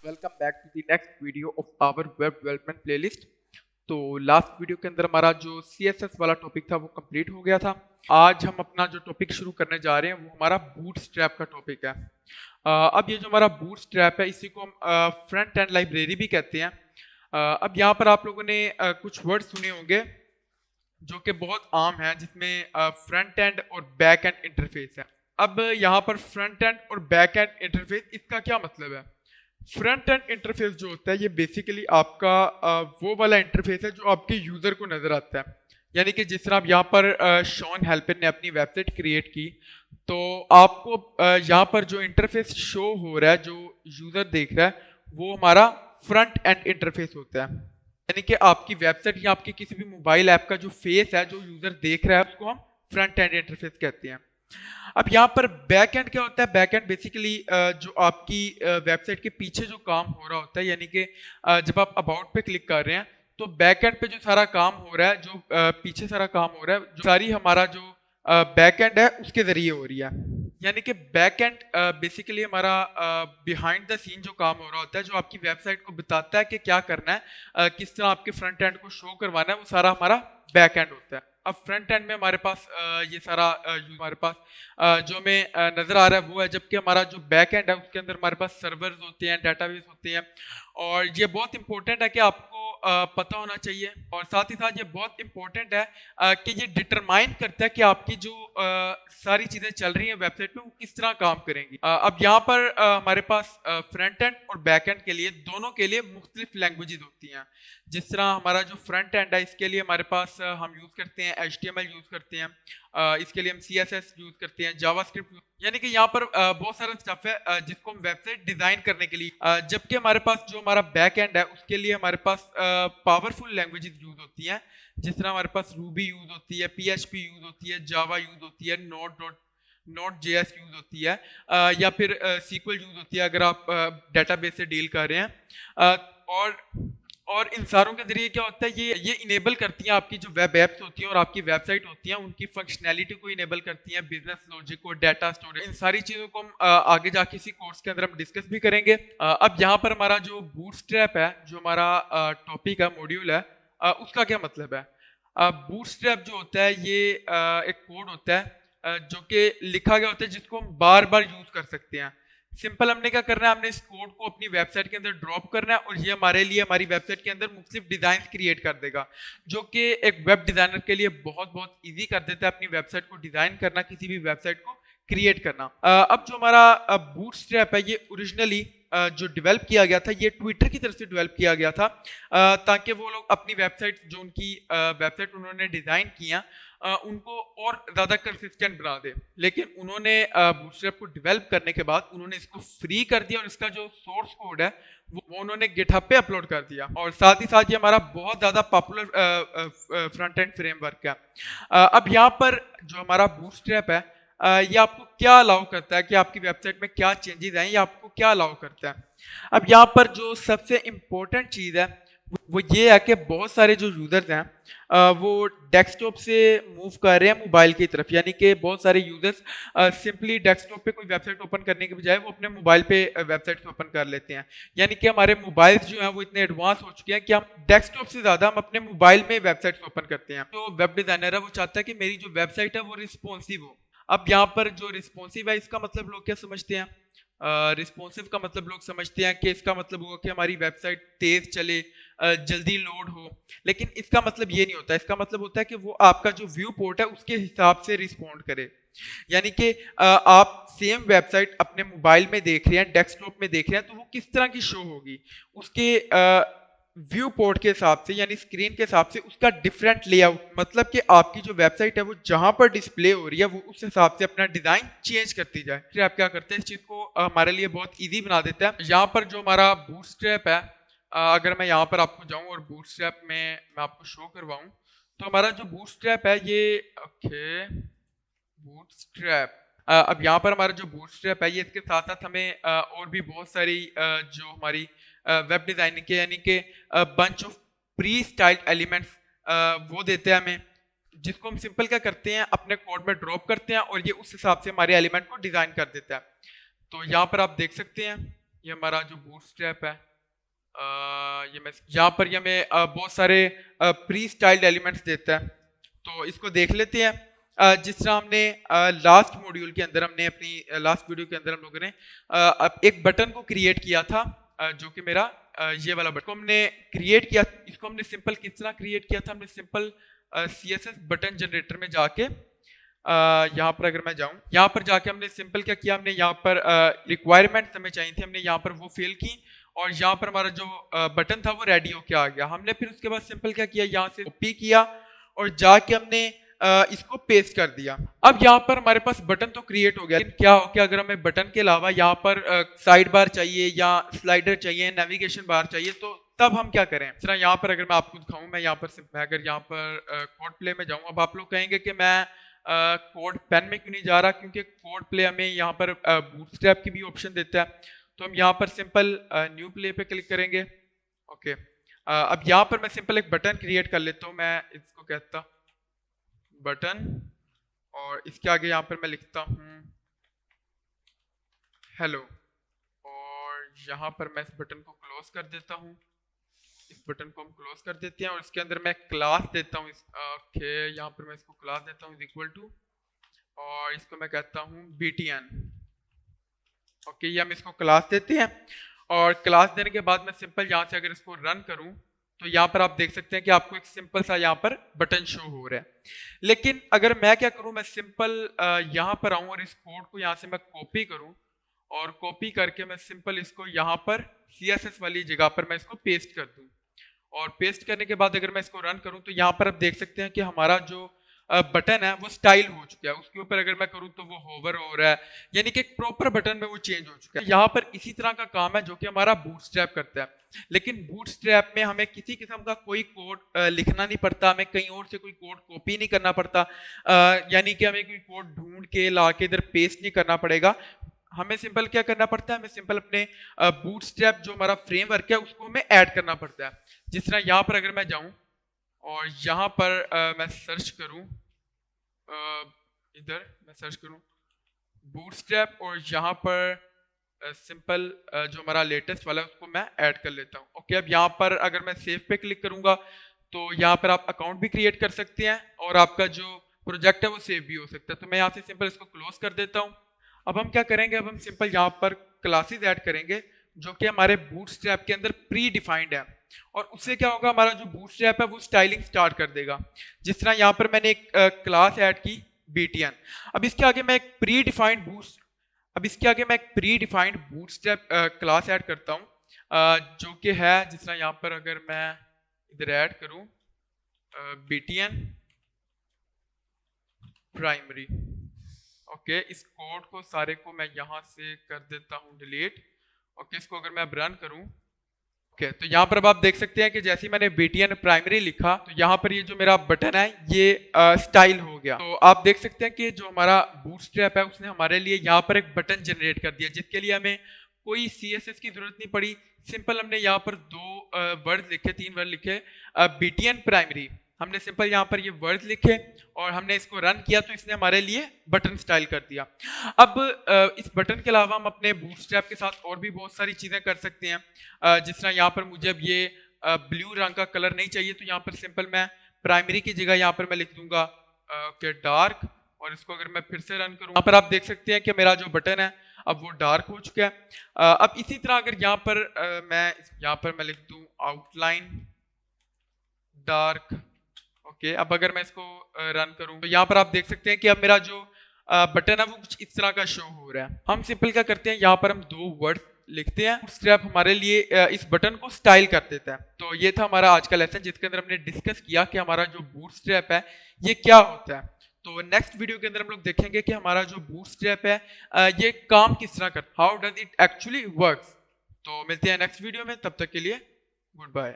Welcome back to the next video of our web development playlist. तो last video के अंदर हमारा जो CSS वाला टॉपिक था वो कंप्लीट हो गया था। आज हम अपना जो टॉपिक शुरू करने जा रहे हैं वो हमारा बूटस्ट्रैप का टॉपिक है। अब ये जो हमारा बूटस्ट्रैप है इसी को हम फ्रंट एंड लाइब्रेरी भी कहते हैं। अब यहाँ पर आप लोगों ने कुछ वर्ड सुने होंगे जो कि बहुत आम है, जिसमें फ्रंट एंड और बैक एंड इंटरफेस है। अब यहाँ पर फ्रंट एंड और बैक एंड इंटरफेस, इसका क्या मतलब है? फ्रंट एंड इंटरफेस जो होता है ये बेसिकली आपका वो वाला इंटरफेस है जो आपके यूजर को नजर आता है। यानी कि जिस तरह आप यहाँ पर शॉन हेल्पिन ने अपनी वेबसाइट क्रिएट की, तो आपको यहाँ पर जो इंटरफेस शो हो रहा है, जो यूजर देख रहा है, वो हमारा फ्रंट एंड इंटरफेस होता है। यानी कि आपकी वेबसाइट या आपकी किसी भी मोबाइल ऐप का जो फेस है, जो यूजर देख रहा है, उसको हम फ्रंट एंड इंटरफेस कहते हैं। अब यहाँ पर बैक एंड क्या होता है? बैक एंड बेसिकली जो आपकी वेबसाइट के पीछे जो काम हो रहा होता है, यानी कि जब आप अबाउट पे क्लिक कर रहे हैं तो बैक एंड पे जो सारा काम हो रहा है, जो पीछे सारा काम हो रहा है, जो सारी हमारा जो बैक एंड है उसके जरिए हो रही है। यानी कि बैक एंड बेसिकली हमारा बिहाइंड द सीन जो काम हो रहा होता है, जो आपकी वेबसाइट को बताता है कि क्या करना है, किस तरह आपके फ्रंट एंड को शो करवाना है, वो सारा हमारा बैक एंड होता है। अब फ्रंट एंड में हमारे पास ये सारा हमारे पास जो हमें नजर आ रहा है वो है, जबकि हमारा जो बैक एंड है उसके अंदर हमारे पास सर्वर्स होते हैं, डेटाबेस होते हैं। और ये बहुत इंपॉर्टेंट है कि आपको पता होना चाहिए, और साथ ही साथ ये बहुत इंपॉर्टेंट है कि ये डिटरमाइन करता है कि आपकी जो सारी चीजें चल रही हैं वेबसाइट पे वो किस तरह काम करेंगी। अब यहाँ पर हमारे पास फ्रंट एंड और बैक एंड के लिए, दोनों के लिए मुख्तलिफ लैंग्वेजेस होती हैं। जिस तरह हमारा जो फ्रंट एंड है इसके लिए हमारे पास हम यूज करते हैं HTML यूज करते हैं, इसके लिए हम CSS यूज करते हैं, जावास्क्रिप्ट। यानी कि यहाँ पर बहुत सारा स्टफ है जिसको हम वेबसाइट डिजाइन करने के लिए, जबकि हमारे पास जो हमारा बैक एंड है उसके लिए हमारे पास पावरफुल लैंग्वेजेस यूज होती हैं। जिस तरह हमारे पास रूबी यूज होती है, PHP यूज होती है, जावा यूज होती है, नोट.js यूज होती है, या फिर SQL यूज होती है अगर आप डेटाबेस से डील कर रहे हैं। और इन सारों के जरिए क्या होता है, ये इनेबल करती हैं आपकी जो वेब एप्स होती हैं और आपकी वेबसाइट होती हैं, उनकी फंक्शनैलिटी को इनेबल करती हैं, बिजनेस लॉजिक को, डाटा स्टोरेज, इन सारी चीज़ों को हम आगे जाके इसी कोर्स के अंदर हम डिस्कस भी करेंगे। अब यहाँ पर हमारा जो बूटस्ट्रैप है, जो हमारा टॉपिक है, मॉड्यूल है, उसका क्या मतलब है? बूटस्ट्रैप जो होता है ये एक कोड होता है जो कि लिखा गया होता है, जिसको हम बार बार यूज कर सकते हैं। सिंपल हमने क्या करना है, हमने इस कोड को अपनी वेबसाइट के अंदर ड्रॉप करना है और ये हमारे लिए हमारी वेबसाइट के अंदर मुख्तलिफ डिजाइन क्रिएट कर देगा, जो कि एक वेब डिजाइनर के लिए बहुत बहुत इजी कर देता है अपनी वेबसाइट को डिजाइन करना, किसी भी वेबसाइट को क्रिएट करना। अब जो हमारा बूटस्ट्रैप है ये ओरिजिनली जो डेवलप किया गया था, ये ट्विटर की तरफ से डेवलप किया गया था, ताकि वो लोग अपनी वेबसाइट, जो उनकी वेबसाइट उन्होंने डिजाइन किया, उनको और ज़्यादा कंसिस्टेंट बना दे। लेकिन उन्होंने बूटस्ट्रैप को डेवलप करने के बाद उन्होंने इसको फ्री कर दिया, और इसका जो सोर्स कोड है वो उन्होंने गिटहब पे अपलोड कर दिया। और साथ ही साथ ये हमारा बहुत ज़्यादा पॉपुलर फ्रंट एंड फ्रेमवर्क है। अब यहाँ पर जो हमारा बूटस्ट्रैप है, ये आपको क्या अलाउ करता है कि आपकी वेबसाइट में क्या चेंजेस आए, ये आपको क्या अलाउ करता है? अब यहाँ पर जो सबसे इम्पोर्टेंट चीज़ है वो ये है कि बहुत सारे जो यूजर्स हैं वो डेस्कटॉप से मूव कर रहे हैं मोबाइल की तरफ। यानी कि बहुत सारे यूजर्स सिंपली डेस्कटॉप पे कोई वेबसाइट ओपन करने के बजाय वो अपने मोबाइल पे वेबसाइट ओपन कर लेते हैं। यानी कि हमारे मोबाइल जो हैं वो इतने एडवांस हो चुके हैं कि हम डेस्कटॉप से ज़्यादा हम अपने मोबाइल में वेबसाइट ओपन करते हैं। तो वेब डिज़ाइनर है वो चाहता है कि मेरी जो वेबसाइट है वो रिस्पॉन्सिव हो। अब यहाँ पर जो रिस्पॉन्सिव है, इसका मतलब लोग क्या समझते हैं? रिस्पॉन्सिव का मतलब लोग समझते हैं कि इसका मतलब होगा कि हमारी वेबसाइट तेज चले, जल्दी लोड हो। लेकिन इसका मतलब ये नहीं होता। इसका मतलब होता है कि वो आपका जो व्यू पोर्ट है उसके हिसाब से रिस्पॉन्ड करे। यानी कि आप सेम वेबसाइट अपने मोबाइल में देख रहे हैं, डेस्कटॉप में देख रहे हैं, तो वो किस तरह की शो होगी उसके व्यू पोर्ट के हिसाब से, यानी स्क्रीन के हिसाब से उसका डिफरेंट लेआउट, मतलब कि आपकी जो वेबसाइट है वो जहां पर डिस्प्ले हो रही है वो उस हिसाब से अपना डिजाइन चेंज करती जाए। फिर आप क्या करते हैं, इस चीज को हमारे लिए बहुत इजी बना देता है। यहाँ पर जो हमारा बूटस्ट्रैप है, अगर मैं यहाँ पर आपको जाऊं और बूटस्ट्रैप में मैं आपको शो करवाऊं, तो हमारा जो बूटस्ट्रैप है ये, ओके, बूटस्ट्रैप, अब यहाँ पर हमारा जो बूटस्ट्रैप है ये, इसके साथ साथ हमें और भी बहुत सारी जो हमारी वेब डिजाइनिंग के, यानी कि bunch of pre styled elements वो देते हैं हमें, जिसको हम सिंपल क्या करते हैं, अपने कोड में ड्रॉप करते हैं और ये उस हिसाब से हमारे एलिमेंट को डिजाइन कर देता है। तो यहाँ पर आप देख सकते हैं, ये हमारा जो बूटस्ट्रैप है, ये मैं यहाँ पर ये हमें बहुत सारे प्री स्टाइल्ड एलिमेंट्स देता है। तो इसको देख लेते हैं। जिस तरह हमने लास्ट मॉड्यूल के अंदर हमने अपनी लास्ट वीडियो के अंदर हम लोगों ने एक बटन को क्रिएट किया था, जो कि मेरा ये वाला बटन को हमने क्रिएट किया। इसको हमने सिंपल किस तरह क्रिएट किया था, हमने सिंपल CSS बटन जनरेटर में जाके यहाँ पर अगर मैं जाऊँ, यहाँ पर जाके हमने सिंपल क्या किया, हमने यहाँ पर रिक्वायरमेंट हमें चाहिए थी, हमने यहाँ पर वो फिल की और यहाँ पर हमारा जो बटन था वो रेडी होके आ गया। हमने फिर उसके बाद सिंपल क्या किया, यहाँ से कॉपी किया और जाके हमने इसको पेस्ट कर दिया। अब यहाँ पर हमारे पास बटन तो क्रिएट हो गया, लेकिन क्या हो गया अगर हमें बटन के अलावा यहाँ पर साइड बार चाहिए या स्लाइडर चाहिए, नेविगेशन बार चाहिए, तो तब हम क्या करें। इस तरह यहाँ पर अगर मैं आपको दिखाऊं, मैं यहाँ पर मैं अगर यहाँ पर कोड प्ले में जाऊं, अब आप लोग कहेंगे कि मैं कोड पेन में क्यों नहीं जा रहा, क्योंकि कोड प्ले हमें यहाँ पर बूटस्ट्रैप की भी ऑप्शन देता है। तो हम यहाँ पर सिंपल न्यू प्ले पे क्लिक करेंगे। ओके, अब यहाँ पर मैं सिंपल एक बटन क्रिएट कर लेता हूँ। मैं इसको कहता बटन और इसके आगे यहाँ पर मैं लिखता हूँ हेलो, और यहाँ पर मैं इस बटन को क्लोज कर देता हूँ। इस बटन को हम क्लोज कर देते हैं और इसके अंदर मैं क्लास देता हूँ। ओके, यहाँ पर मैं इसको क्लास देता हूँ इक्वल टू, और इसको मैं कहता हूँ BTN। ओके, ये हम इसको क्लास देते हैं और क्लास देने के बाद मैं सिंपल यहाँ से अगर इसको रन करूँ तो यहाँ पर आप देख सकते हैं कि आपको एक सिंपल सा यहाँ पर बटन शो हो रहा है। लेकिन अगर मैं क्या करूँ, मैं सिंपल यहाँ पर आऊँ और इस कोड को यहाँ से मैं कॉपी करूँ और कॉपी करके मैं सिंपल इसको यहाँ पर CSS वाली जगह पर मैं इसको पेस्ट कर दूँ, और पेस्ट करने के बाद अगर मैं इसको रन करूँ तो यहाँ पर आप देख सकते हैं कि हमारा जो बटन है वो स्टाइल हो चुका है। उसके ऊपर अगर मैं करूँ तो वो होवर हो रहा है, यानी कि एक प्रॉपर बटन में वो चेंज हो चुका है। यहाँ पर इसी तरह का काम है जो कि हमारा बूटस्ट्रैप करता है, लेकिन बूटस्ट्रैप में हमें किसी किस्म का कोई कोड लिखना नहीं पड़ता, हमें कहीं और से कोई कोड कॉपी नहीं करना पड़ता, यानी कि हमें कोई कोड ढूंढ के ला के इधर पेस्ट नहीं करना पड़ेगा। हमें सिंपल क्या करना पड़ता है, हमें सिंपल अपने बूटस्ट्रैप जो हमारा फ्रेमवर्क है उसको हमें ऐड करना पड़ता है। जिस तरह यहाँ पर अगर मैं जाऊँ और यहाँ पर मैं सर्च करूँ, इधर मैं सर्च करूँ बूटस्ट्रैप और यहाँ पर सिंपल जो हमारा लेटेस्ट वाला है उसको मैं ऐड कर लेता हूँ। ओके, अब यहाँ पर अगर मैं सेव पे क्लिक करूँगा तो यहाँ पर आप अकाउंट भी क्रिएट कर सकते हैं और आपका जो प्रोजेक्ट है वो सेव भी हो सकता है। तो मैं यहाँ से सिंपल इसको क्लोज कर देता हूँ। अब हम क्या करेंगे, अब हम सिंपल यहाँ पर क्लासेस ऐड करेंगे जो कि हमारे बूटस्ट्रैप के अंदर प्री डिफाइंड है, और उससे क्या होगा, हमारा जो बूटस्ट्रैप है वो स्टाइलिंग स्टार्ट कर देगा। जिस तरह यहाँ पर मैंने एक क्लास ऐड की BTN। अब इसके आगे मैं एक pre defined bootstrap class add करता हूँ जो कि है, जिस तरह यहाँ पर अगर मैं इधर ऐड करूँ BTN प्राइमरी। ओके, इस कोड को सारे को मैं यहाँ से कर देता हूँ डिलीट। ओके, इसको अगर मैं अब रन करूँ, ओके, तो यहाँ पर अब आप देख सकते हैं कि जैसे ही मैंने BTN प्राइमरी लिखा तो यहाँ पर ये जो मेरा बटन है ये स्टाइल हो गया। तो आप देख सकते हैं कि जो हमारा बूटस्ट्रैप है उसने हमारे लिए यहाँ पर एक बटन जनरेट कर दिया, जिसके लिए हमें कोई CSS की जरूरत नहीं पड़ी। सिंपल हमने यहाँ पर 3 वर्ड लिखे BTN प्राइमरी, हमने सिंपल यहाँ पर ये वर्ड्स लिखे और हमने इसको रन किया तो इसने हमारे लिए बटन स्टाइल कर दिया। अब इस बटन के अलावा हम अपने बूटस्ट्रैप के साथ और भी बहुत सारी चीज़ें कर सकते हैं। जिस तरह यहाँ पर मुझे अब ये ब्लू रंग का कलर नहीं चाहिए, तो यहाँ पर सिंपल मैं प्राइमरी की जगह यहाँ पर मैं लिख दूंगा डार्क, और इसको अगर मैं फिर से रन करूँ, यहाँ पर आप देख सकते हैं कि मेरा जो बटन है अब वो डार्क हो चुका है। अब इसी तरह अगर यहाँ पर मैं लिख दूँ आउटलाइन डार्क। ओके, अब अगर मैं इसको रन करूं तो यहाँ पर आप देख सकते हैं कि अब मेरा जो बटन है वो कुछ इस तरह का शो हो रहा है। हम सिंपल क्या करते हैं, यहाँ पर हम 2 वर्ड लिखते हैं, बूटस्ट्रैप हमारे लिए इस बटन को स्टाइल कर देता है। तो ये था हमारा आज का लेसन, जिसके अंदर हमने डिस्कस किया कि हमारा जो बूटस्ट्रैप है ये क्या होता है। तो नेक्स्ट वीडियो के अंदर हम लोग देखेंगे कि हमारा जो बूटस्ट्रैप है ये काम किस तरह करता है, how does it actually works. तो मिलते हैं नेक्स्ट वीडियो में, तब तक के लिए गुड बाय।